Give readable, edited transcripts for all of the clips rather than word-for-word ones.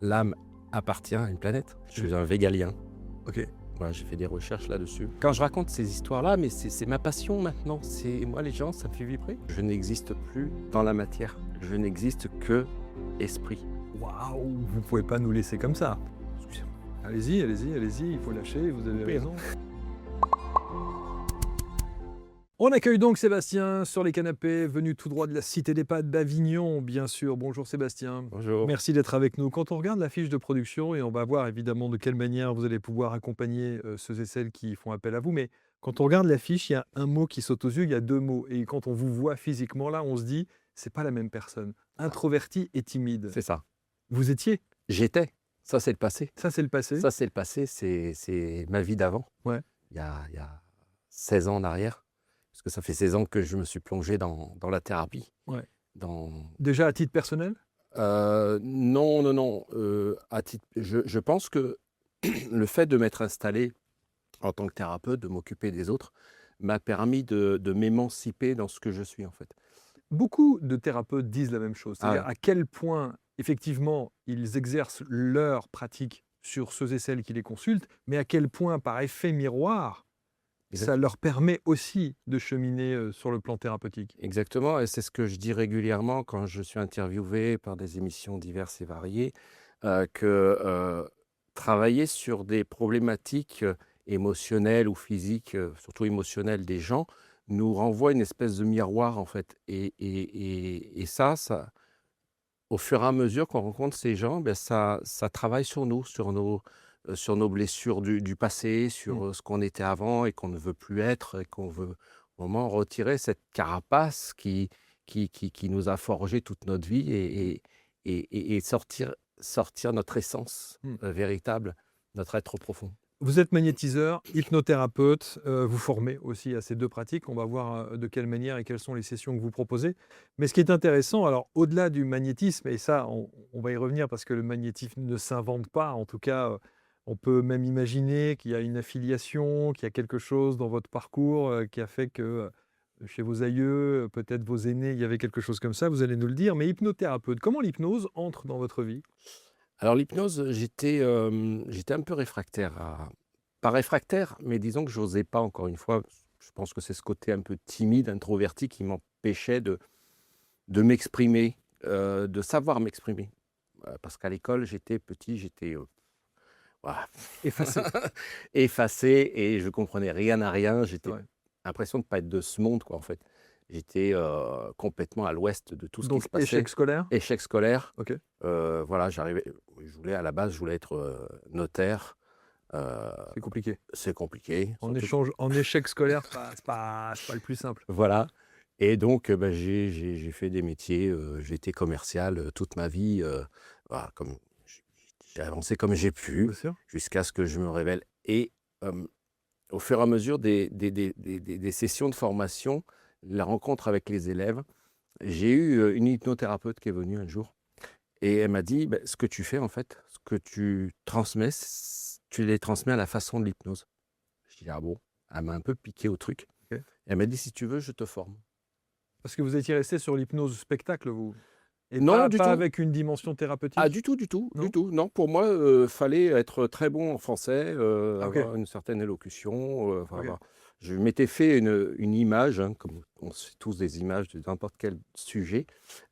l'âme appartient à une planète. Je suis un végalien. Ok. Voilà, j'ai fait des recherches là-dessus. Quand je raconte ces histoires-là, mais c'est ma passion maintenant. Moi, les gens, ça me fait vibrer. Je n'existe plus dans la matière. Je n'existe que esprit. Waouh, vous pouvez pas nous laisser comme ça. Excusez-moi. Allez-y, allez-y, allez-y, il faut lâcher, vous avez Oui. raison. On accueille donc Sébastien sur les canapés, venu tout droit de la Cité des Pâtes d'Avignon, bien sûr. Bonjour Sébastien. Bonjour. Merci d'être avec nous. Quand on regarde la fiche de production, et on va voir évidemment de quelle manière vous allez pouvoir accompagner ceux et celles qui font appel à vous, mais quand on regarde la fiche, il y a un mot qui saute aux yeux, il y a deux mots. Et quand on vous voit physiquement là, on se dit, c'est pas la même personne. Introverti et timide. C'est ça. Vous étiez. J'étais. Ça, c'est le passé. Ça, c'est le passé. Ça, c'est le passé. C'est ma vie d'avant. Ouais. Il y a 16 ans en arrière. Parce que ça fait 16 ans que je me suis plongé dans la thérapie. Ouais. Dans... Déjà à titre personnel? Non. Je pense que le fait de m'être installé en tant que thérapeute, de m'occuper des autres, m'a permis de m'émanciper dans ce que je suis en fait. Beaucoup de thérapeutes disent la même chose, c'est-à-dire Ah ouais. à quel point, effectivement, ils exercent leur pratique sur ceux et celles qui les consultent, mais à quel point, par effet miroir, ça leur permet aussi de cheminer sur le plan thérapeutique. Exactement, et c'est ce que je dis régulièrement quand je suis interviewé par des émissions diverses et variées, que travailler sur des problématiques émotionnelles ou physiques, surtout émotionnelles des gens, nous renvoie une espèce de miroir en fait. Et ça, au fur et à mesure qu'on rencontre ces gens, ben ça travaille sur nous, sur nos blessures du passé, sur ce qu'on était avant et qu'on ne veut plus être, et qu'on veut vraiment retirer cette carapace qui nous a forgé toute notre vie et sortir notre essence véritable, notre être profond. Vous êtes magnétiseur, hypnothérapeute, vous formez aussi à ces deux pratiques. On va voir de quelle manière et quelles sont les sessions que vous proposez. Mais ce qui est intéressant, alors au-delà du magnétisme, et ça, on va y revenir parce que le magnétisme ne s'invente pas. En tout cas, on peut même imaginer qu'il y a une affiliation, qu'il y a quelque chose dans votre parcours qui a fait que chez vos aïeux, peut-être vos aînés, il y avait quelque chose comme ça. Vous allez nous le dire. Mais hypnothérapeute, comment l'hypnose entre dans votre vie? Alors l'hypnose, j'étais un peu réfractaire pas réfractaire, mais disons que j'osais pas encore une fois. Je pense que c'est ce côté un peu timide, introverti qui m'empêchait de m'exprimer, de savoir m'exprimer. Parce qu'à l'école, j'étais petit, j'étais, voilà, Effacé. effacé et je comprenais rien à rien. J'étais Ouais. l'impression de pas être de ce monde, quoi, en fait. J'étais, complètement à l'ouest de tout ce qui Donc se passait. échec scolaire? Échec scolaire. Ok. Voilà, à la base, je voulais être, notaire. C'est compliqué. C'est compliqué, En échec scolaire, c'est pas le plus simple. voilà, et donc bah, j'ai fait des métiers, j'ai été commercial, toute ma vie, voilà, comme j'ai avancé comme j'ai pu, Bien sûr. jusqu'à ce que je me révèle et au fur et à mesure des sessions de formation, la rencontre avec les élèves, j'ai eu, une hypnothérapeute qui est venue un jour et elle m'a dit: «Beh, ce que tu fais en fait, ce que tu transmets, tu les transmets à la façon de l'hypnose». Je dis: «Ah bon?» Elle m'a un peu piqué au truc. Ok. Elle m'a dit: «Si tu veux, je te forme». Parce que vous étiez resté sur l'hypnose spectacle, vous? Et Non, du pas tout. avec une dimension Ah, thérapeutique? du tout, du tout, Non? du tout. Non, pour moi, fallait être très bon en français, Ah, ok. avoir une certaine élocution, enfin Ok. avoir je m'étais fait une image, hein, comme on se fait tous des images de n'importe quel sujet.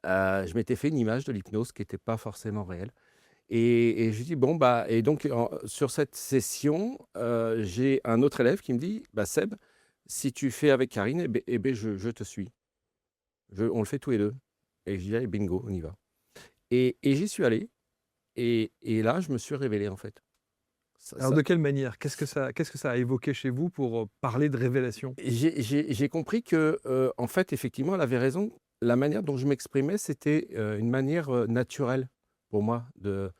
Je m'étais fait une image de l'hypnose qui était pas forcément réelle et je dis: «Bon, bah» et donc sur cette session, j'ai un autre élève qui me dit: «Bah, Seb, si tu fais avec Karine et beh, je te suis. On le fait tous les 2». Et je dis: «Allez bingo, on y va». Et j'y suis allé et là, je me suis révélé, en fait. Ça Alors ça de quelle manière? Qu'est-ce que ça a évoqué chez vous pour parler de révélation? j'ai compris que, en fait, effectivement, elle avait raison. La manière dont je m'exprimais, c'était, une manière, naturelle pour moi de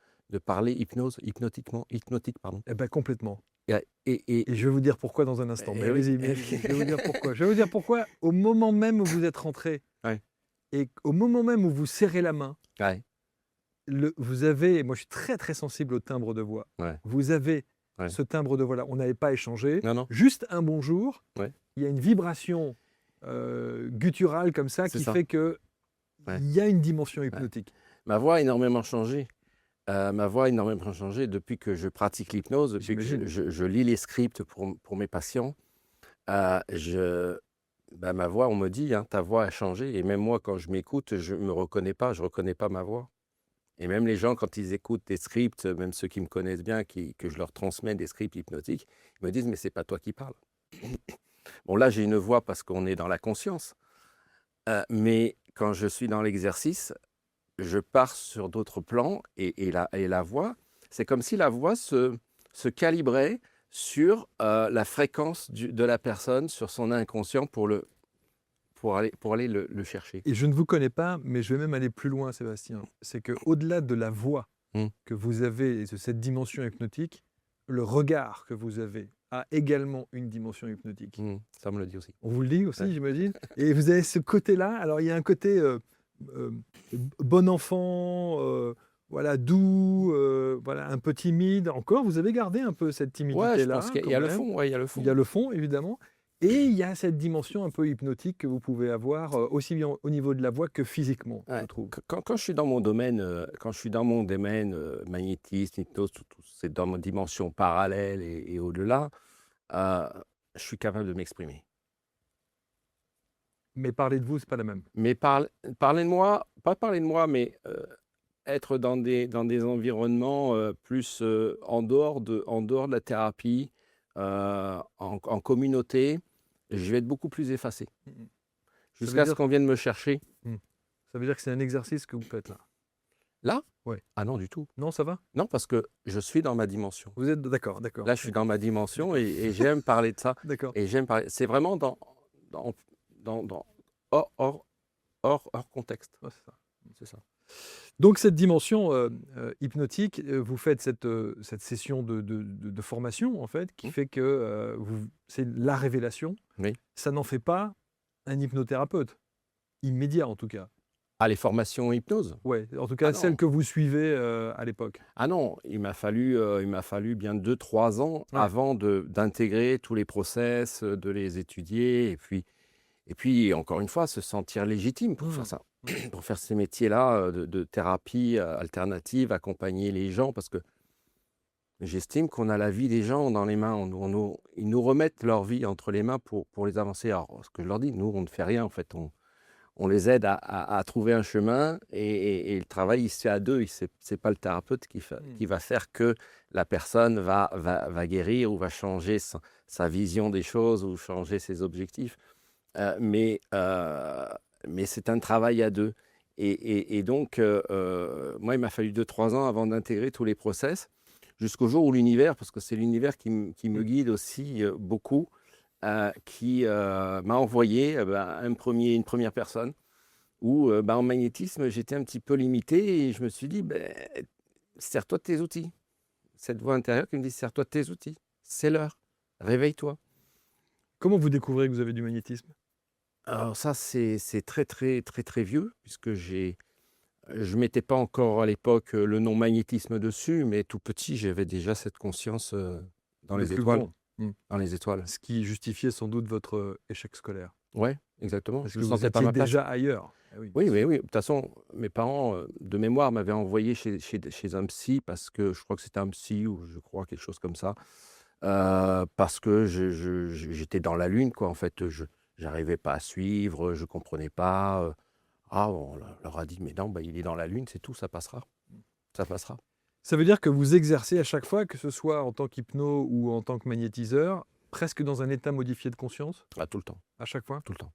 parler hypnotique, pardon. Eh ben complètement. Et Et je vais vous dire pourquoi dans un instant. Mais oui, allez-y, mais je vais vous dire pourquoi. Je vais vous dire pourquoi au moment même où vous êtes rentré ouais, et au moment même où vous serrez la main, ouais, vous avez, moi je suis très très sensible au timbre de voix. ouais, Vous avez ouais. ce timbre de voix-là. On n'avait pas échangé. Non, non, Juste un bonjour, ouais, il y a une vibration gutturale comme ça c'est qui ça, fait que ouais, il y a une dimension ouais. hypnotique. Ma voix a énormément changé. Ma voix a énormément changé depuis que je pratique l'hypnose, depuis que J'imagine. je lis les scripts pour mes patients. Heu, je ma voix, on me dit, hein: «Ta voix a changé» et même moi, quand je m'écoute, je me reconnais pas, je reconnais pas ma voix et même les gens, quand ils écoutent des scripts, même ceux qui me connaissent bien, que je leur transmets des scripts hypnotiques, ils me disent: «Mais c'est pas toi qui parles». Bon, là, j'ai une voix parce qu'on est dans la conscience, mais quand je suis dans l'exercice, je pars sur d'autres plans et la voix, c'est comme si la voix se calibrait sur, la fréquence de la personne, sur son inconscient pour aller le chercher. Et je ne vous connais pas, mais je vais même aller plus loin, Sébastien. C'est qu'au-delà de la voix Mmh. que vous avez et de cette dimension hypnotique, le regard que vous avez a également une dimension hypnotique. Mmh. Ça, on me le dit aussi. On vous le dit Ouais. aussi, j'imagine? Et vous avez ce côté-là, alors il y a un côté, heu, bon enfant, voilà, doux, voilà, un peu timide. Encore, vous avez gardé un peu cette Ouais, je pense timidité-là qu'il y quand a le même. fond, ouais, il y a le Il y fond. a le fond, évidemment, et il y a cette dimension un peu hypnotique que vous pouvez avoir, aussi bien au niveau de la voix que physiquement, je Ouais. trouve. Quand je suis dans mon domaine, magnétisme, hypnose, tout c'est dans ma dimension parallèle et au-delà, heu, je suis capable de m'exprimer. Mais parler de vous, c'est pas la même. Mais parler de moi, pas parler de moi, mais être dans des environnements, plus, en dehors de la thérapie, en communauté, je vais être beaucoup plus effacé. Mmh mh. Ça veut Jusqu'à ce dire qu'on vienne me chercher. mmh, ça veut dire que c'est un exercice que vous faites là? Là? Ouais. Ah non, du tout. Non, ça va? Non, parce que je suis dans ma dimension. Vous êtes d'accord, d'accord, Là, je suis dans d'accord, ma dimension d'accord, et j'aime parler de ça d'accord. et j'aime parler c'est vraiment dans dans hors contexte. Ouais, c'est ça. C'est ça. Donc cette dimension, hypnotique, vous faites cette session de formation, en fait, qui Mmh. fait que, c'est la révélation. Oui. Ça n'en fait pas un hypnothérapeute, immédiat en tout cas. Ah, les formations hypnose? Ouais, en tout Ah cas celle non. que vous suivez, à l'époque. Ah non, il m'a fallu bien 2 3 ans Ouais. avant d'intégrer tous les process, de les étudier et puis encore une fois, se sentir légitime pour faire Mmh. ça, Mmh. pour faire ces métiers-là, de thérapie, alternative, accompagner les gens parce que j'estime qu'on a la vie des gens dans les mains. Ils nous remettent leur vie entre les mains pour les avancer. Alors, ce que je leur dis, nous, on ne fait rien en fait, on les aide à trouver un chemin et le travail, il se fait à 2. C'est pas le thérapeute Mmh. qui va faire que la personne va guérir ou va changer sa vision des choses ou changer ses objectifs. Heu, mais heu, mais c'est un travail à 2 et donc moi, il m'a fallu 2 3 ans avant d'intégrer tous les process, jusqu'au jour où l'univers, parce que c'est l'univers qui me Mmh. guide aussi, beaucoup, qui, m'a envoyé, une première personne où, en magnétisme, j'étais un petit peu limité et je me suis dit: «Beh, sers-toi de tes outils». Cette voix intérieure qui me dit: «Sers-toi de tes outils, c'est l'heure, réveille-toi». Comment vous découvrez que vous avez du magnétisme? Alors ça, c'est très, très, très, très vieux puisque je mettais pas encore à l'époque, le nom magnétisme dessus, mais tout petit, j'avais déjà cette conscience, dans Le les plus étoiles, grand. Mmh. dans les étoiles. Ce qui justifiait sans doute votre, échec scolaire. Ouais, exactement, Parce je que me vous sentais pas à étiez ma place. déjà ailleurs. Eh oui, bien Oui, oui, sûr. oui, de toute façon, mes parents, de mémoire, m'avaient envoyé chez un psy parce que je crois que c'était un psy ou je crois quelque chose comme ça, parce que j'étais dans la lune quoi, en fait, je j'arrivais pas à suivre, je comprenais pas, on leur a dit: «Mais non, bah, il est dans la lune, c'est tout, ça passera, ça passera». Ça veut dire que vous exercez à chaque fois, que ce soit en tant qu'hypno ou en tant que magnétiseur, presque dans un état modifié de conscience? Ah, tout le temps, À chaque fois? tout le temps.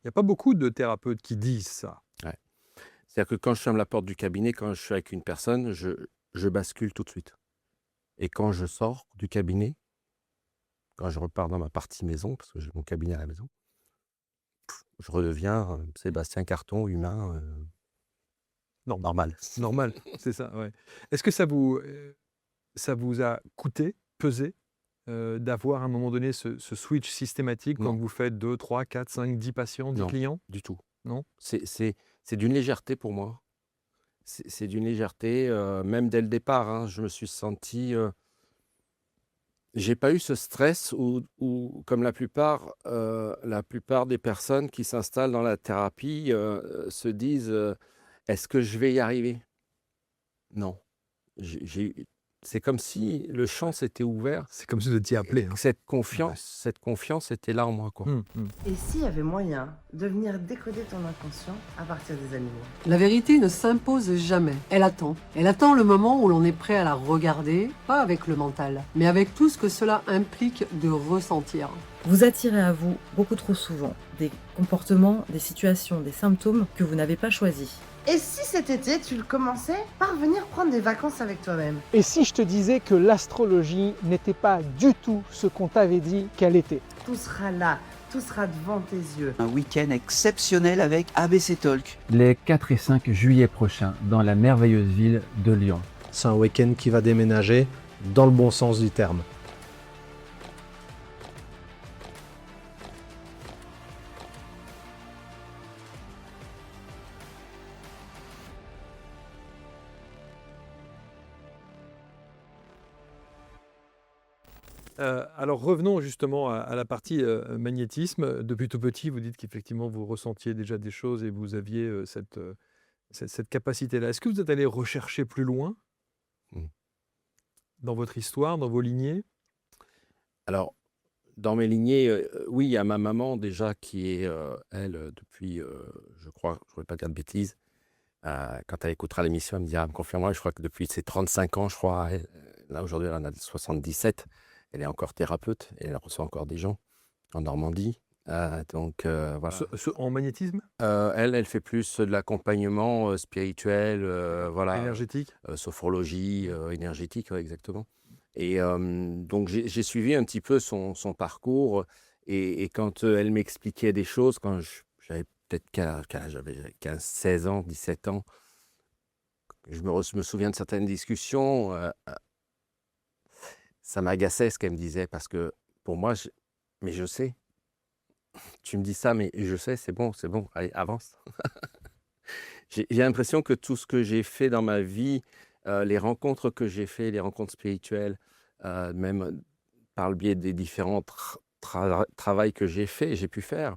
Il y a pas beaucoup de thérapeutes qui disent ça. Ouais. C'est-à-dire que quand je ferme la porte du cabinet, quand je suis avec une personne, je bascule tout de suite et quand je sors du cabinet, quand je repars dans ma partie maison, parce que j'ai mon cabinet à la maison, je redeviens, Sébastien Carton, humain, Normal. normal. Normal, c'est ça, ouais. Est-ce que ça vous a coûté, pesé, d'avoir à un moment donné ce switch systématique quand Non, vous faites 2, 3, 4, 5, 10 patients, 10 non, clients? du tout. Non? C'est d'une légèreté pour moi. C'est d'une légèreté, même dès le départ, hein, je me suis senti, j'ai pas eu ce stress où comme la plupart des personnes qui s'installent dans la thérapie, se disent, «Est-ce que je vais y arriver?» Non. c'est comme si le champ s'était ouvert C'est comme si vous étiez et appelé, que hein. cette confiance était là en moi, quoi. Et s'il y avait moyen de venir décoder ton inconscient à partir des animaux? La vérité ne s'impose jamais. Elle attend. Elle attend le moment où l'on est prêt à la regarder, pas avec le mental, mais avec tout ce que cela implique de ressentir. Vous attirez à vous beaucoup trop souvent des comportements, des situations, des symptômes que vous n'avez pas choisis. Et si cet été, tu le commençais par venir prendre des vacances avec toi-même? Et si je te disais que l'astrologie n'était pas du tout ce qu'on t'avait dit qu'elle était? Tout sera là, tout sera devant tes yeux. Un week-end exceptionnel avec ABC Talk. Les 4 et 5 juillet prochains dans la merveilleuse ville de Lyon. C'est un week-end qui va déménager dans le bon sens du terme. Alors revenons justement à la partie magnétisme. Depuis tout petit, vous dites qu'effectivement vous ressentiez déjà des choses et vous aviez cette capacité-là. Est-ce que vous êtes allé rechercher plus loin Mmh. dans votre histoire, dans vos lignées? Alors, dans mes lignées, oui, il y a ma maman déjà qui est, elle, depuis, je crois, je ne voudrais pas dire de bêtises, quand elle écoutera l'émission, elle me dira, elle me confirmera, je crois que depuis ses 35 ans, je crois, là aujourd'hui elle en a 77, elle est encore thérapeute et elle reçoit encore des gens en Normandie. Donc voilà. En magnétisme Elle fait plus de l'accompagnement spirituel, voilà, énergétique? sophrologie, énergétique, ouais, exactement. Et donc j'ai suivi un petit peu son parcours et quand elle m'expliquait des choses, quand j'avais peut-être quel âge j'avais 15, 16 ans, 17 ans, je me souviens de certaines discussions, ça m'agaçait ce qu'elle me disait parce que pour moi, mais je sais, tu me dis ça, mais je sais, c'est bon, allez, avance. J'ai l'impression que tout ce que j'ai fait dans ma vie, les rencontres que j'ai fait, les rencontres spirituelles, même par le biais des différents travails que j'ai pu faire,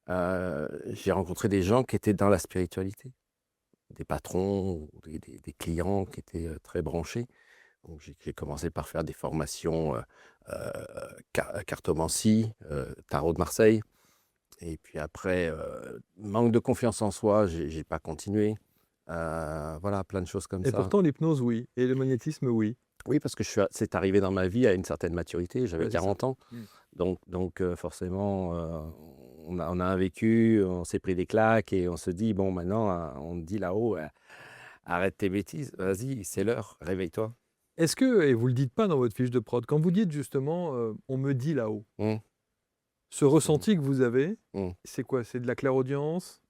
j'ai rencontré des gens qui étaient dans la spiritualité, des patrons, ou des clients qui étaient très branchés. Donc j'ai commencé par faire des formations cartomancie, tarot de Marseille. Et puis après, manque de confiance en soi, j'ai pas continué. Voilà, plein de choses comme Et ça. pourtant l'hypnose, oui. Et le magnétisme, oui. Oui, parce que c'est arrivé dans ma vie à une certaine maturité, j'avais Ouais, c'est ça. 40 ans. Mmh. Donc forcément, on a un vécu, on s'est pris des claques et on se dit, bon, maintenant, on te dit là-haut, arrête tes bêtises, vas-y, c'est l'heure, réveille-toi. Est-ce que, et vous ne le dites pas dans votre fiche de prod, quand vous dites justement on me dit là-haut, Mmh. ce ressenti que vous avez, Mmh. c'est quoi? C'est de la clairaudience?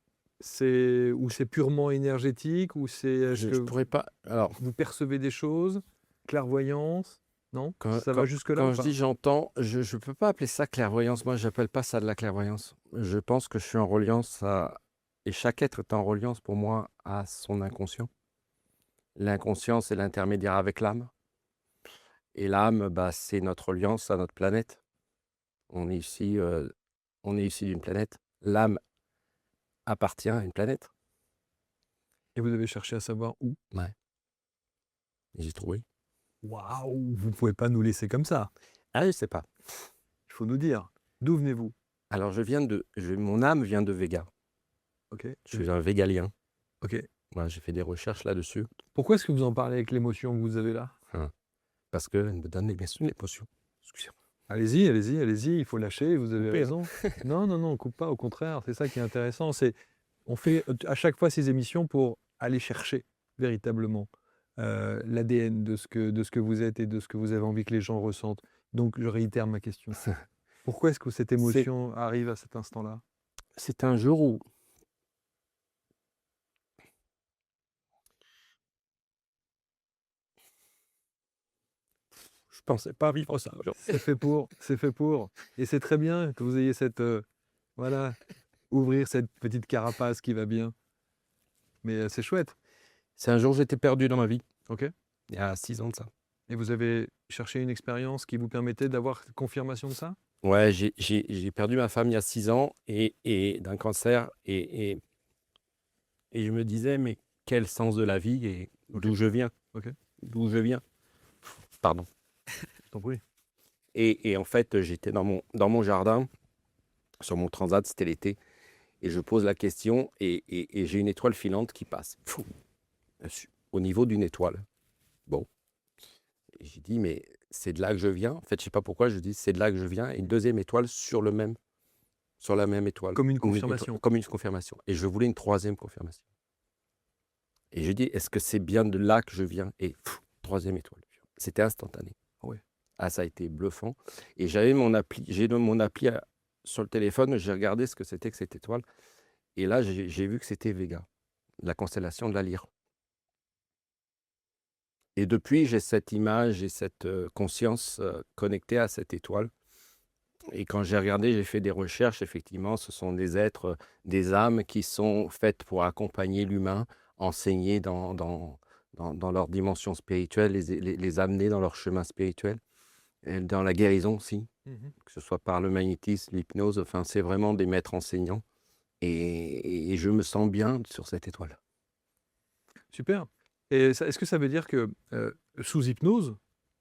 Ou c'est purement énergétique? Ou c'est est-ce Je que pourrais pas. Alors, vous percevez des choses? Clairvoyance? Non? Ça va jusque-là quand ou je pas? dis j'entends, je ne peux pas appeler ça clairvoyance. Moi, j'appelle pas ça de la clairvoyance. Je pense que je suis en reliance et chaque être est en reliance pour moi à son inconscient. L'inconscient, c'est l'intermédiaire avec l'âme. Et l'âme, bah, c'est notre reliance à notre planète. On est ici d'une planète. L'âme appartient à une planète. Et vous avez cherché à savoir où? Ouais. Et j'ai trouvé. Waouh! Vous ne pouvez pas nous laisser comme ça. Ah, je sais pas. Il faut nous dire. D'où venez-vous? Alors, mon âme vient de Vega. Ok. Je suis un végalien. Ok. Voilà, j'ai fait des recherches là-dessus. Pourquoi est-ce que vous en parlez avec l'émotion que vous avez là? Parce qu'elle me donne l'émotion. Excusez-moi. Allez-y, allez-y, allez-y, il faut lâcher, vous avez Couper, hein. raison. Non, non, non, on coupe pas, au contraire, c'est ça qui est intéressant. On fait à chaque fois ces émissions pour aller chercher véritablement l'ADN de ce que vous êtes et de ce que vous avez envie que les gens ressentent. Donc, je réitère ma question. Pourquoi est-ce que cette émotion arrive à cet instant-là? C'est un jour où je pensais pas vivre ça. C'est fait pour. Et c'est très bien que vous ayez voilà, ouvrir cette petite carapace qui va bien. Mais c'est chouette. C'est un jour où j'étais perdu dans ma vie. Ok. Il y a 6 ans de ça. Et vous avez cherché une expérience qui vous permettait d'avoir confirmation de ça? Ouais, j'ai perdu ma femme il y a 6 ans et d'un cancer et je me disais mais quel sens de la vie et d'où je viens. Ok. d'où je viens. Pardon. Je t'en prie. Et en fait, j'étais dans mon jardin, sur mon transat, c'était l'été, et je pose la question, et j'ai une étoile filante qui passe. Fou, au niveau d'une étoile. Bon. Et j'ai dit, mais c'est de là que je viens. En fait, je ne sais pas pourquoi, je dis, c'est de là que je viens. Et une deuxième étoile sur la même étoile. Comme une confirmation. Comme une confirmation. Et je voulais une troisième confirmation. Et je dis, est-ce que c'est bien de là que je viens? Et troisième étoile. C'était instantané. Ouais. Ah, ça a été bluffant. Et j'avais mon appli, sur le téléphone, j'ai regardé ce que c'était que cette étoile. Et là, j'ai vu que c'était Vega, la constellation de la Lyre. Et depuis, j'ai cette image et cette conscience connectée à cette étoile. Et quand j'ai regardé, j'ai fait des recherches, effectivement, ce sont des êtres, des âmes qui sont faites pour accompagner l'humain, enseigner dans leur dimension spirituelle, les amener dans leur chemin spirituel, et dans la guérison aussi, que ce soit par le magnétisme, l'hypnose, enfin, c'est vraiment des maîtres enseignants. Et je me sens bien sur cette étoile. Super. Et est-ce que ça veut dire que sous hypnose,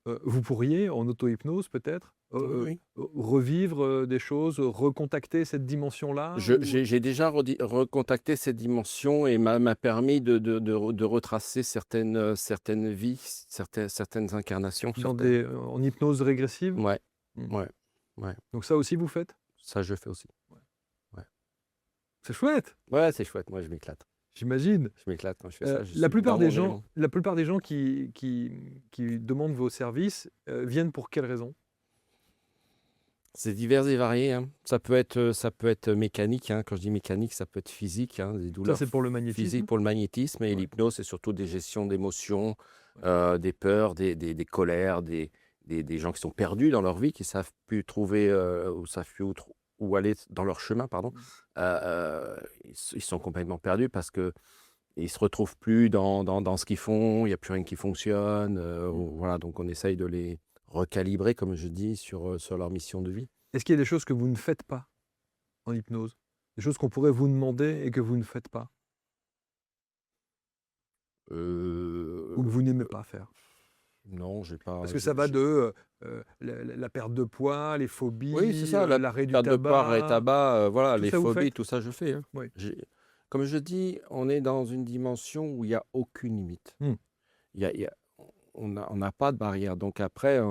vous pourriez, en auto-hypnose peut-être, Oui. revivre des choses, recontacter cette dimension-là J'ai déjà recontacté cette dimension et m'a permis de retracer certaines vies, certaines incarnations. En hypnose régressive? Ouais, Mm. ouais. Donc ça aussi vous faites? Ça, je fais aussi. C'est chouette, Ouais, c'est chouette. Moi, je m'éclate. j'imagine. Je m'éclate quand je fais ça. Je La suis plupart dans des mon gens, élément. la plupart des gens qui demandent vos services viennent pour quelles raisons? C'est divers et varié, hein. Ça peut être mécanique, hein. Quand je dis mécanique, ça peut être physique, hein, des Ça douleurs c'est pour le magnétisme. physiques pour le magnétisme. Et Ouais. l'hypnose, c'est surtout des gestions d'émotions, des peurs, des colères, des gens qui sont perdus dans leur vie, qui ne savent plus trouver ou savent plus où aller dans leur chemin, pardon. Ils sont complètement perdus parce que ils se retrouvent plus dans ce qu'ils font, il n'y a plus rien qui fonctionne. Voilà, donc on essaye de les recalibrer, comme je dis, sur leur mission de vie. Est-ce qu'il y a des choses que vous ne faites pas en hypnose? Des choses qu'on pourrait vous demander et que vous ne faites pas? Ou que vous n'aimez pas faire? Non, j'ai pas. Parce que ça va de la perte de poids, les phobies, Oui, c'est ça, l'arrêt du perte de poids, arrêt tabac. tabac, voilà, Tout les ça, vous phobies, faites? tout ça, je fais, hein. Oui. Comme je dis, on est dans une dimension où il n'y a aucune limite. Hmm. On n'a pas de barrière. Donc après,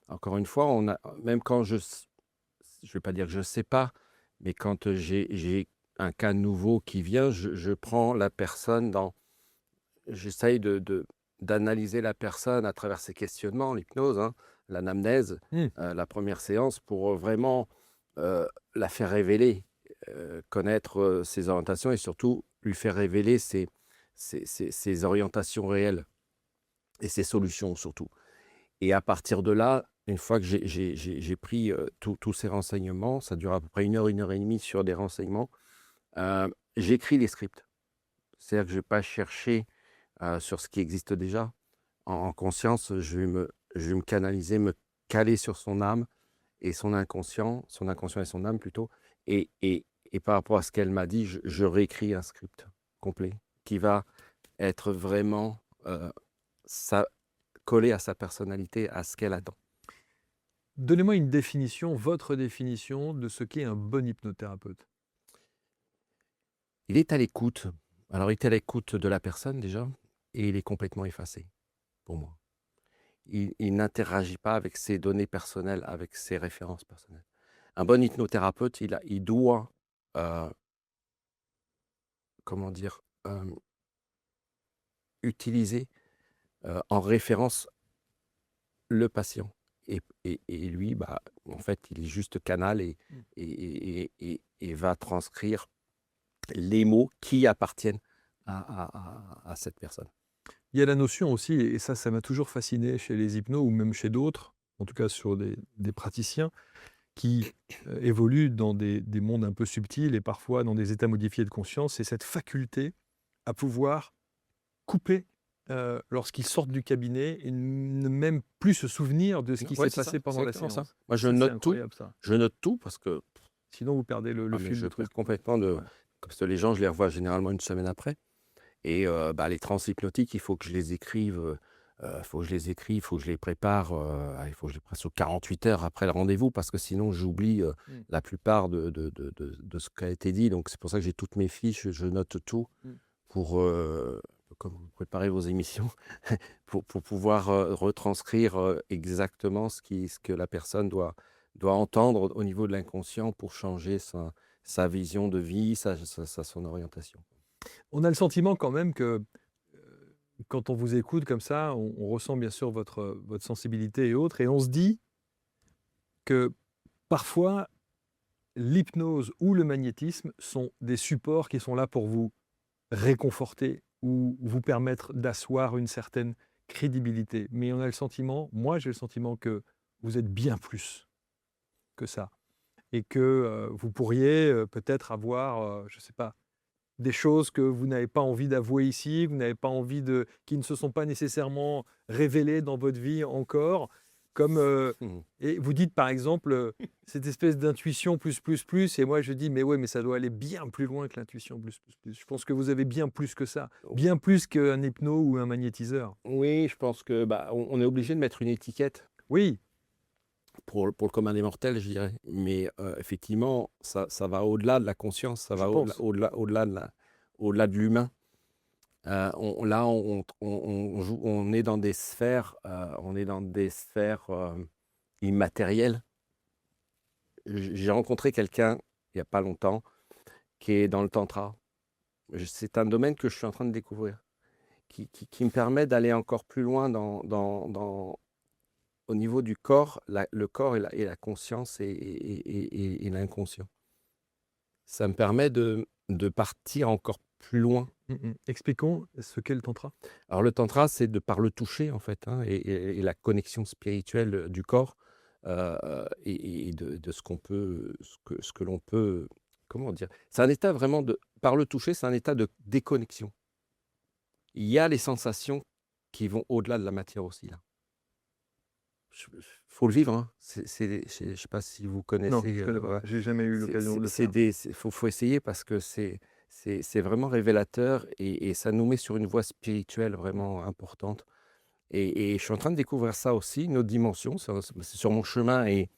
encore une fois, même quand je ne vais pas dire que je ne sais pas, mais quand j'ai un cas nouveau qui vient, je prends la personne j'essaye d'analyser la personne à travers ses questionnements, l'hypnose, hein, l'anamnèse, la première séance, pour vraiment la faire révéler, connaître ses orientations et surtout lui faire révéler ses orientations réelles et ses solutions surtout. Et à partir de là, une fois que j'ai pris tous ces renseignements, ça dure à peu près 1 heure et demie sur des renseignements, j'écris les scripts. C'est-à-dire que je ne vais pas chercher sur ce qui existe déjà. En conscience, je vais me canaliser, me caler sur son âme et son inconscient et son âme plutôt. Et par rapport à ce qu'elle m'a dit, je réécris un script complet qui va être vraiment collé à sa personnalité, à ce qu'elle attend. Donnez-moi une définition, votre définition de ce qu'est un bon hypnothérapeute. Il est à l'écoute. Alors, il est à l'écoute de la personne déjà, et il est complètement effacé, pour moi. Il n'interagit pas avec ses données personnelles, avec ses références personnelles. Un bon hypnothérapeute, il doit, utiliser en référence le patient. Et lui, en fait, il est juste canal et va transcrire les mots qui appartiennent à cette personne. Il y a la notion aussi, et ça m'a toujours fasciné chez les hypnos ou même chez d'autres, en tout cas sur des praticiens, qui évoluent dans des mondes un peu subtils et parfois dans des états modifiés de conscience, c'est cette faculté à pouvoir couper lorsqu'ils sortent du cabinet et ne même plus se souvenir de ce qui s'est passé pendant la séance. Moi, je note tout. Je note tout parce que sinon vous perdez le fil je du truc. perds complètement parce que les gens, je les revois généralement une semaine après. Et les trans hypnotiques, il faut que je les écrive faut que je les écris, il faut que je les prépare, il faut que je les prépare sur 48 heures après le rendez-vous parce que sinon j'oublie la plupart de ce qui a été dit. Donc c'est pour ça que j'ai toutes mes fiches, je note tout pour, comme vous préparez vos émissions, pour pouvoir retranscrire exactement ce que la personne doit entendre au niveau de l'inconscient pour changer sa vision de vie, son orientation. On a le sentiment quand même que quand on vous écoute comme ça, on ressent bien sûr votre sensibilité et autres, et on se dit que parfois, l'hypnose ou le magnétisme sont des supports qui sont là pour vous réconforter ou vous permettre d'asseoir une certaine crédibilité. Mais on a le sentiment, moi j'ai le sentiment que vous êtes bien plus que ça. Et que vous pourriez peut-être avoir, je ne sais pas, des choses que vous n'avez pas envie d'avouer ici, que vous n'avez pas envie qui ne se sont pas nécessairement révélées dans votre vie encore. Comme, et vous dites par exemple, cette espèce d'intuition plus, et moi je dis, mais ouais, mais ça doit aller bien plus loin que l'intuition plus. Je pense que vous avez bien plus que ça, bien plus qu'un hypno ou un magnétiseur. Oui, je pense que on est obligé de mettre une étiquette. Oui. Pour le commun des mortels, je dirais. Mais effectivement, ça va au-delà de la conscience, ça va au-delà de l'humain. On est dans des sphères, immatérielles. J'ai rencontré quelqu'un, il n'y a pas longtemps, qui est dans le tantra. C'est un domaine que je suis en train de découvrir, qui me permet d'aller encore plus loin au niveau du corps, le corps et la conscience et l'inconscient. Ça me permet de partir encore plus loin. Expliquons ce qu'est le tantra. Alors le tantra, c'est par le toucher en fait, et la connexion spirituelle du corps et de ce que l'on peut, comment dire. C'est un état vraiment par le toucher, c'est un état de déconnexion. Il y a les sensations qui vont au-delà de la matière aussi là. Faut le vivre, hein. Je ne sais pas si vous connaissez. Non, je ne connais pas. J'ai jamais eu l'occasion de le faire. Faut essayer parce que c'est vraiment révélateur et ça nous met sur une voie spirituelle vraiment importante. Et je suis en train de découvrir ça aussi, une autre dimension. C'est sur mon chemin et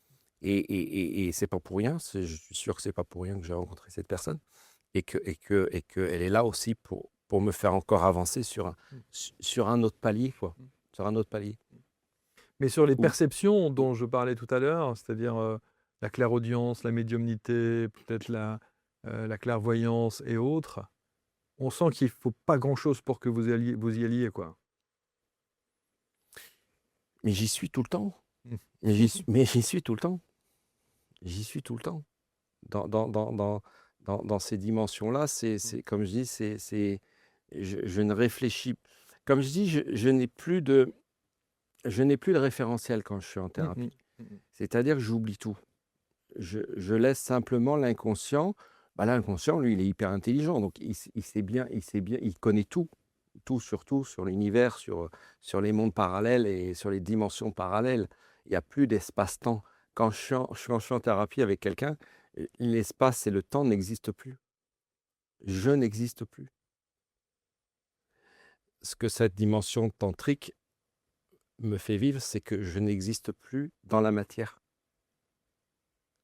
c'est pas pour rien. Je suis sûr que c'est pas pour rien que j'ai rencontré cette personne et qu'elle est là aussi pour me faire encore avancer sur un autre palier, quoi. Sur un autre palier. Mais sur les perceptions dont je parlais tout à l'heure, c'est-à-dire la clairaudience, la médiumnité, peut-être la clairvoyance et autres, on sent qu'il ne faut pas grand-chose pour que vous y alliez, quoi. Mais j'y suis tout le temps. Mais j'y suis tout le temps. J'y suis tout le temps. Dans ces dimensions-là, c'est comme je dis, je ne réfléchis. Comme je dis, je n'ai plus de référentiel quand je suis en thérapie. C'est-à-dire que j'oublie tout. Je laisse simplement l'inconscient. L'inconscient, lui, il est hyper intelligent. Donc, il sait bien, il connaît tout surtout sur l'univers, sur les mondes parallèles et sur les dimensions parallèles. Il n'y a plus d'espace-temps. Quand je suis en thérapie avec quelqu'un, l'espace et le temps n'existent plus. Je n'existe plus. Ce que cette dimension tantrique me fait vivre, c'est que je n'existe plus dans la matière.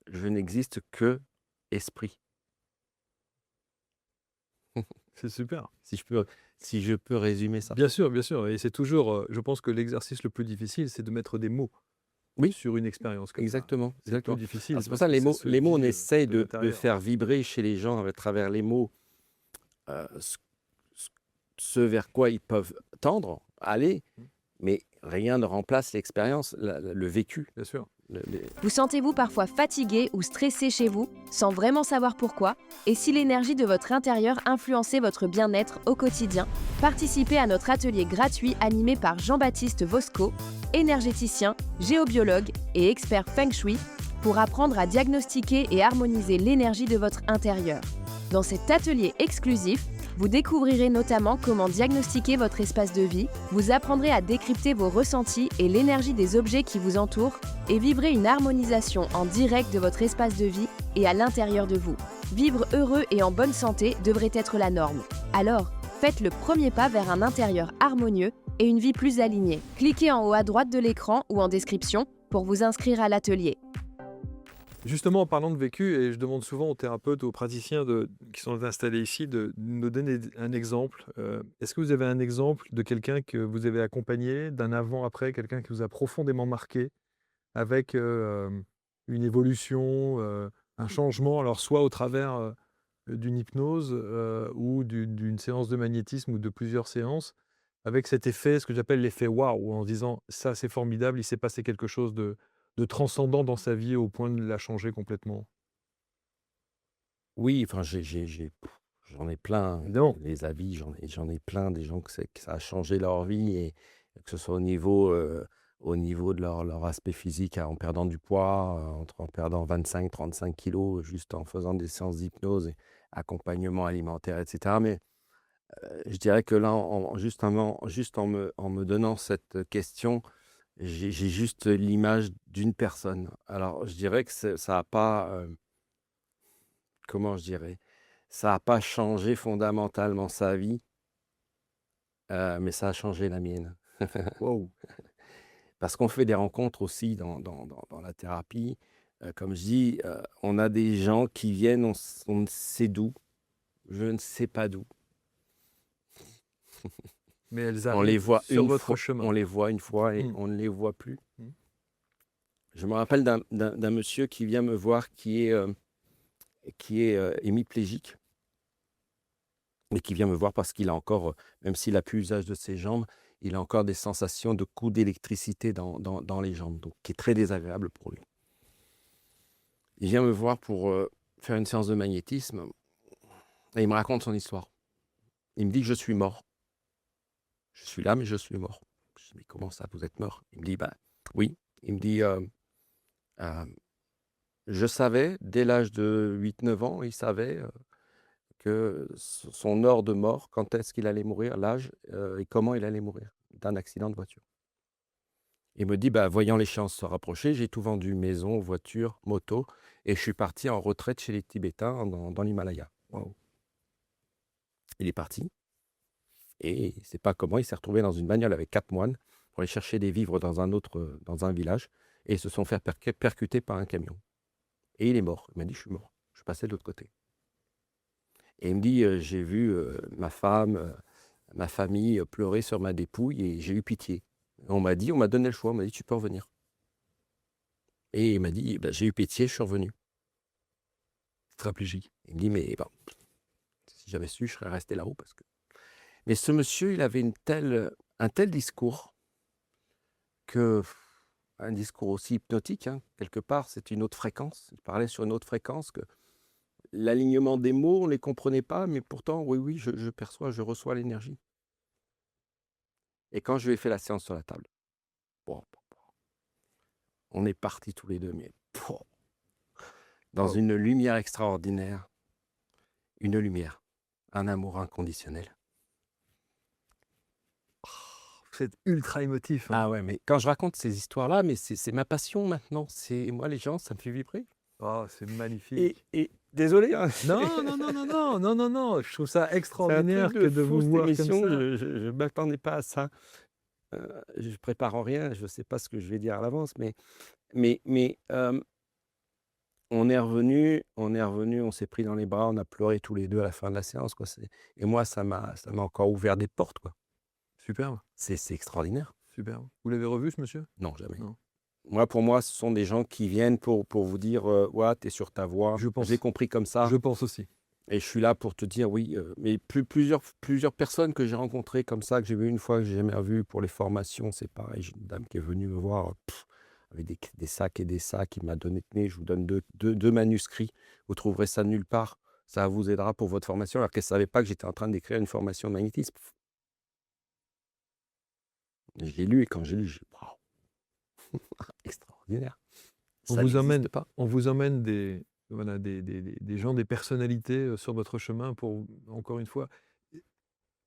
Je n'existe que esprit. C'est super. Si je peux résumer ça. Bien sûr. Et c'est toujours, je pense que l'exercice le plus difficile, c'est de mettre des mots sur une expérience comme exactement, ça. C'est plus difficile. C'est pour ça les mots, on essaye de faire vibrer chez les gens à travers les mots ce vers quoi ils peuvent tendre, aller, mais rien ne remplace l'expérience, le vécu. Bien sûr. Vous sentez-vous parfois fatigué ou stressé chez vous, sans vraiment savoir pourquoi? Et si l'énergie de votre intérieur influençait votre bien-être au quotidien? Participez à notre atelier gratuit animé par Jean-Baptiste Vosco, énergéticien, géobiologue et expert Feng Shui, pour apprendre à diagnostiquer et harmoniser l'énergie de votre intérieur. Dans cet atelier exclusif, vous découvrirez notamment comment diagnostiquer votre espace de vie, vous apprendrez à décrypter vos ressentis et l'énergie des objets qui vous entourent et vivrez une harmonisation en direct de votre espace de vie et à l'intérieur de vous. Vivre heureux et en bonne santé devrait être la norme. Alors, faites le premier pas vers un intérieur harmonieux et une vie plus alignée. Cliquez en haut à droite de l'écran ou en description pour vous inscrire à l'atelier. Justement, en parlant de vécu, et je demande souvent aux thérapeutes, aux praticiens qui sont installés ici de nous donner un exemple. Est-ce que vous avez un exemple de quelqu'un que vous avez accompagné, d'un avant-après, quelqu'un qui vous a profondément marqué, avec une évolution, un changement, alors soit au travers d'une hypnose ou d'une séance de magnétisme ou de plusieurs séances, avec cet effet, ce que j'appelle l'effet waouh, en se disant ça c'est formidable, il s'est passé quelque chose de transcendant dans sa vie au point de la changer complètement. Oui, enfin, j'en ai plein. Évidemment. Les avis, j'en ai plein des gens que ça a changé leur vie, et que ce soit au niveau de leur aspect physique, en perdant du poids, en perdant 25-35 kilos, juste en faisant des séances d'hypnose et accompagnement alimentaire, etc. Mais je dirais que là, juste en me donnant cette question, j'ai juste l'image d'une personne. Alors, je dirais que ça n'a pas, comment je dirais, ça n'a pas changé fondamentalement sa vie, mais ça a changé la mienne. Wow. Parce qu'on fait des rencontres aussi dans la thérapie. Comme je dis, on a des gens qui viennent, on ne sait d'où, je ne sais pas d'où. Mais elles On les arrivent voit sur une votre fois, chemin. on les voit une fois et Mm. on ne les voit plus. Mm. Je me rappelle d'un monsieur qui vient me voir qui est hémiplégique, et qui vient me voir parce qu'il a encore, même s'il n'a plus usage de ses jambes, il a encore des sensations de coups d'électricité dans les jambes, donc qui est très désagréable pour lui. Il vient me voir pour faire une séance de magnétisme, et il me raconte son histoire. Il me dit que je suis mort. Je suis là, mais je suis mort. Je dis, mais comment ça, vous êtes mort? Il me dit, bah oui. Il me dit, je savais, dès l'âge de 8-9 ans, il savait que son heure de mort, quand est-ce qu'il allait mourir, l'âge et comment il allait mourir, d'un accident de voiture. Il me dit, bah, voyant l'échéance se rapprocher, j'ai tout vendu, maison, voiture, moto, et je suis parti en retraite chez les Tibétains dans l'Himalaya. Wow. Il est parti, et il ne sait pas comment, il s'est retrouvé dans une bagnole avec 4 moines pour aller chercher des vivres dans un village, et ils se sont fait percuter par un camion. Et il est mort. Il m'a dit, je suis mort. Je suis passé de l'autre côté. Et il me dit, j'ai vu ma femme, ma famille pleurer sur ma dépouille, et j'ai eu pitié. On m'a donné le choix, on m'a dit, tu peux revenir. Et il m'a dit, bah, j'ai eu pitié, je suis revenu. Tétraplégique. Il me dit, mais bon, si j'avais su, je serais resté là-haut. Mais ce monsieur, il avait un tel discours, un discours aussi hypnotique, hein, quelque part, c'est une autre fréquence. Il parlait sur une autre fréquence, que l'alignement des mots, on ne les comprenait pas, mais pourtant, oui, je perçois, je reçois l'énergie. Et quand je lui ai fait la séance sur la table, on est partis tous les deux, mais dans une lumière extraordinaire, une lumière, un amour inconditionnel. Vous êtes ultra émotif. Hein. Ah ouais, mais quand je raconte ces histoires-là, mais c'est ma passion maintenant. Moi, les gens, ça me fait vibrer. Oh, c'est magnifique. Et désolé, hein, Non. Je trouve ça c'est un extraordinaire truc que de de vous fou, cette voir comme émission. ça. Je ne m'attendais pas à ça. Je prépare rien, je ne sais pas ce que je vais dire à l'avance, mais on est revenu, on s'est pris dans les bras, on a pleuré tous les deux à la fin de la séance, quoi. Et moi, ça m'a encore ouvert des portes, quoi. Superbe, C'est extraordinaire. superbe. Vous l'avez revu, ce monsieur? Non, jamais. Non. Pour moi, ce sont des gens qui viennent pour vous dire, ouais, t'es sur ta voie, Je pense. j'ai compris comme ça, Je pense aussi. et je suis là pour te dire oui. Mais plusieurs personnes que j'ai rencontrées comme ça, que j'ai vues une fois, que j'ai jamais revues pour les formations, c'est pareil. J'ai une dame qui est venue me voir avec des sacs et des sacs, il m'a donné, tenez, je vous donne deux manuscrits, vous trouverez ça nulle part, ça vous aidera pour votre formation, alors qu'elle ne savait pas que j'étais en train d'écrire une formation de magnétisme. Je l'ai lu, et quand j'ai lu, j'ai dit, waouh, extraordinaire. On Ça vous n'existe emmène, pas. on vous emmène des gens, des personnalités sur votre chemin pour, encore une fois,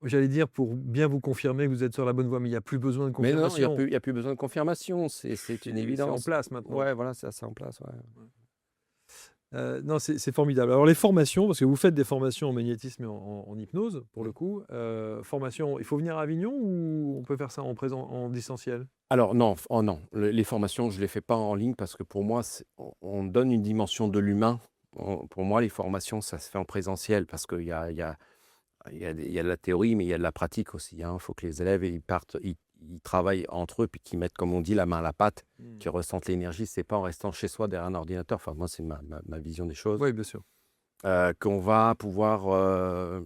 j'allais dire pour bien vous confirmer que vous êtes sur la bonne voie, mais il n'y a plus besoin de Mais non, confirmation. il y a plus besoin de confirmation, c'est une C'est en évidence. place maintenant. Ouais, voilà, c'est en place. Ouais. Non, c'est formidable. Alors les formations, parce que vous faites des formations en magnétisme et en hypnose, pour le coup. Formation, il faut venir à Avignon ou on peut faire ça en distanciel? Alors non, oh non, les formations, je ne les fais pas en ligne parce que pour moi, on donne une dimension de l'humain. Pour moi, les formations, ça se fait en présentiel parce qu'il y a de la théorie, mais il y a de la pratique aussi. Il faut que les élèves ils partent, ils travaillent entre eux, puis qu'ils mettent, comme on dit, la main à la pâte, qu'ils ressentent l'énergie. C'est pas en restant chez soi derrière un ordinateur. Enfin, moi, c'est ma vision des choses. Oui, bien sûr. Qu'on va pouvoir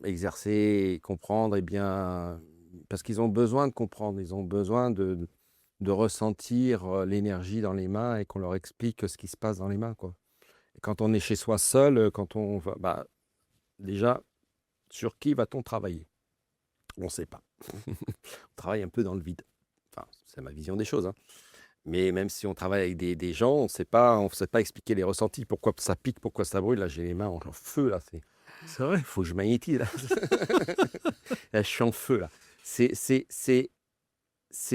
exercer et comprendre, eh bien, parce qu'ils ont besoin de comprendre, ils ont besoin de ressentir l'énergie dans les mains et qu'on leur explique ce qui se passe dans les mains, quoi. Et quand on est chez soi seul, quand on va, déjà, sur qui va-t-on travailler? On ne sait pas. On travaille un peu dans le vide. Enfin, c'est ma vision des choses, hein. Mais même si on travaille avec des gens, on ne sait pas expliquer les ressentis. Pourquoi ça pique, pourquoi ça brûle. Là, j'ai les mains en feu. Là, C'est vrai. il faut que je magnétise. Là, là je suis en feu. Là. C'est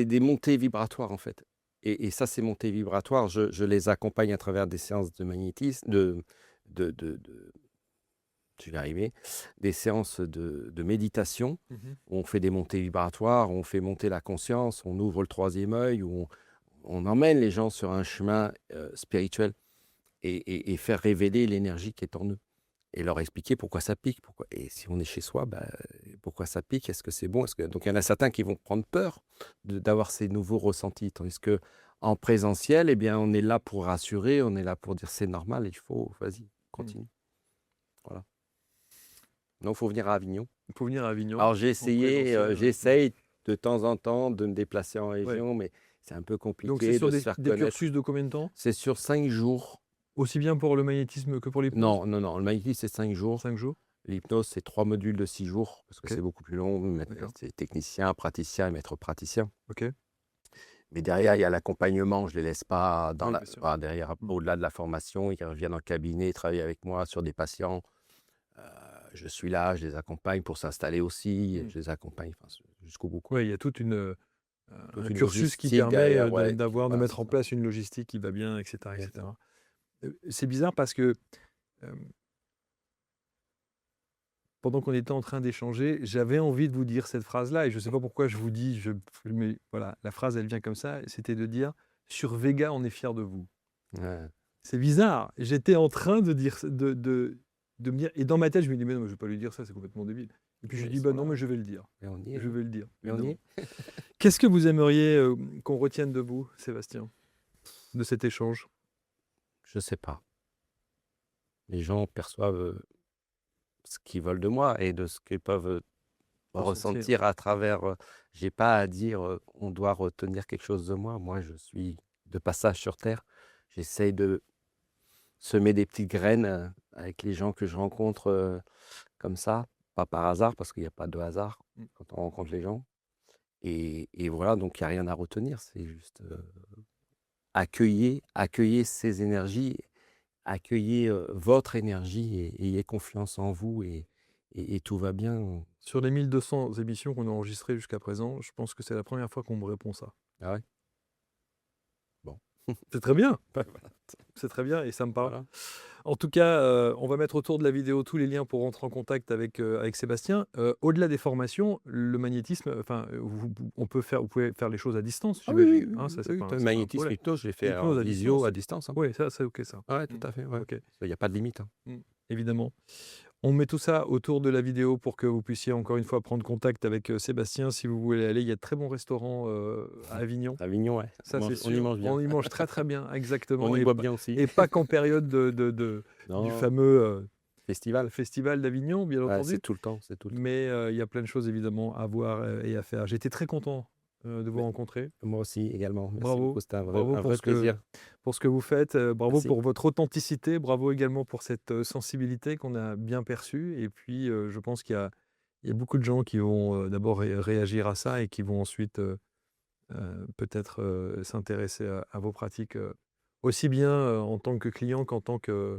des montées vibratoires, en fait. Et ça, ces montées vibratoires, je les accompagne à travers des séances de magnétisme, je vais arriver, des séances de méditation, où on fait des montées vibratoires, on fait monter la conscience, on ouvre le troisième œil, où on emmène les gens sur un chemin spirituel et faire révéler l'énergie qui est en eux. Et leur expliquer pourquoi ça pique. Et si on est chez soi, pourquoi ça pique? Est-ce que c'est bon? Donc il y en a certains qui vont prendre peur d'avoir ces nouveaux ressentis. Tandis qu'en présentiel, eh bien, on est là pour rassurer, on est là pour dire c'est normal, vas-y, continue. Voilà. Donc il faut venir à Avignon. Il faut venir à Avignon. Alors j'essaye de temps en temps de me déplacer en région, mais c'est un peu compliqué. Donc c'est sur de se faire des connaître. cursus de combien de temps? C'est sur 5 jours. Aussi bien pour le magnétisme que pour l'hypnose? Non. Le magnétisme, c'est 5 jours. 5 jours. L'hypnose, c'est 3 modules de 6 jours, parce que c'est beaucoup plus long. C'est technicien, praticien et maître praticien. Ok. Mais derrière, il y a l'accompagnement. Je ne les laisse pas derrière, Mm. au-delà de la formation. Ils reviennent en cabinet, travailler avec moi sur des patients. Je suis là, je les accompagne pour s'installer aussi. Je les accompagne jusqu'au bout. Oui, il y a toute un cursus qui logistique permet derrière, de mettre en place une logistique qui va bien, etc. etc. C'est bizarre parce que pendant qu'on était en train d'échanger, j'avais envie de vous dire cette phrase-là et je ne sais pas pourquoi je vous dis, mais voilà, la phrase elle vient comme ça, c'était de dire « Sur Vega, on est fiers de vous ». Ouais. C'est bizarre. J'étais en train de dire, de me dire, et dans ma tête, je me dis, mais non, mais je ne vais pas lui dire ça, c'est complètement débile. Et puis je dis, non, mais je vais le dire. Mais on y est. Je vais le dire. Mais on y est. Qu'est-ce que vous aimeriez qu'on retienne de vous, Sébastien, de cet échange? Je ne sais pas. Les gens perçoivent ce qu'ils veulent de moi et de ce qu'ils peuvent ressentir à travers. J'ai pas à dire on doit retenir quelque chose de moi. Moi, je suis de passage sur Terre. J'essaye de semer des petites graines avec les gens que je rencontre comme ça, pas par hasard, parce qu'il n'y a pas de hasard quand on rencontre les gens. Et voilà, donc il n'y a rien à retenir. C'est juste accueillez ces énergies, accueillez votre énergie et ayez confiance en vous et tout va bien. Sur les 1200 émissions qu'on a enregistrées jusqu'à présent, je pense que c'est la première fois qu'on me répond ça. Ah ouais? Bon. C'est très bien. Voilà. C'est très bien et ça me parle. Voilà. En tout cas, on va mettre autour de la vidéo tous les liens pour rentrer en contact avec Sébastien. Au-delà des formations, le magnétisme, vous pouvez faire les choses à distance, j'imagine. Oui, Ça, c'est pas le magnétisme, hypnose, je l'ai fait en Hypnose à visio distance. à distance. Oui, ça, c'est OK ça. Ouais, tout à fait. Ouais. OK. Il n'y a pas de limite. Évidemment. On met tout ça autour de la vidéo pour que vous puissiez encore une fois prendre contact avec Sébastien si vous voulez aller. Il y a de très bons restaurants à Avignon. Avignon, ouais. Ça, c'est sûr. On y mange bien. On y mange très très bien, exactement. On y boit bien aussi. Et pas qu'en période du fameux festival d'Avignon, bien entendu. C'est tout le temps. Mais il y a plein de choses évidemment à voir et à faire. J'étais très content de vous rencontrer. Moi aussi également. Merci Bravo. beaucoup. C'était un Bravo vrai plaisir. pour ce que vous faites. Bravo Merci. pour votre authenticité. Bravo également pour cette sensibilité qu'on a bien perçue. Et puis, je pense qu'il y a beaucoup de gens qui vont d'abord réagir à ça et qui vont ensuite peut-être s'intéresser à vos pratiques aussi bien en tant que client qu'en tant que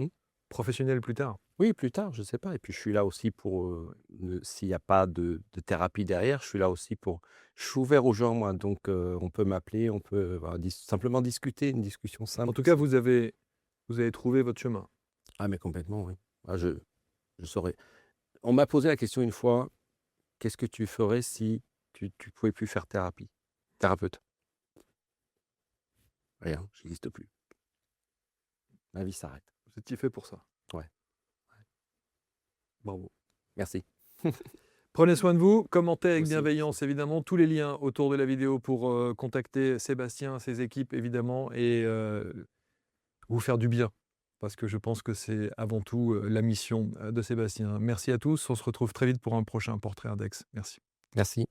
professionnel plus tard. Oui, plus tard, je ne sais pas. Et puis, je suis là aussi pour, s'il n'y a pas de thérapie derrière, je suis là aussi pour... Je suis ouvert aux gens, moi. Donc, on peut m'appeler, on peut simplement discuter, une discussion simple. En tout cas, vous avez trouvé votre chemin. Ah, mais complètement, oui. Ah, je saurais. On m'a posé la question une fois, qu'est-ce que tu ferais si tu pouvais plus faire thérapeute? Rien, j'existe plus. Ma vie s'arrête. Vous étiez fait pour ça. Ouais. Bravo. Merci. Prenez soin de vous, commentez avec Aussi. bienveillance évidemment, tous les liens autour de la vidéo pour contacter Sébastien, ses équipes évidemment, et vous faire du bien, parce que je pense que c'est avant tout la mission de Sébastien. Merci à tous, on se retrouve très vite pour un prochain Portrait Index. Merci. Merci.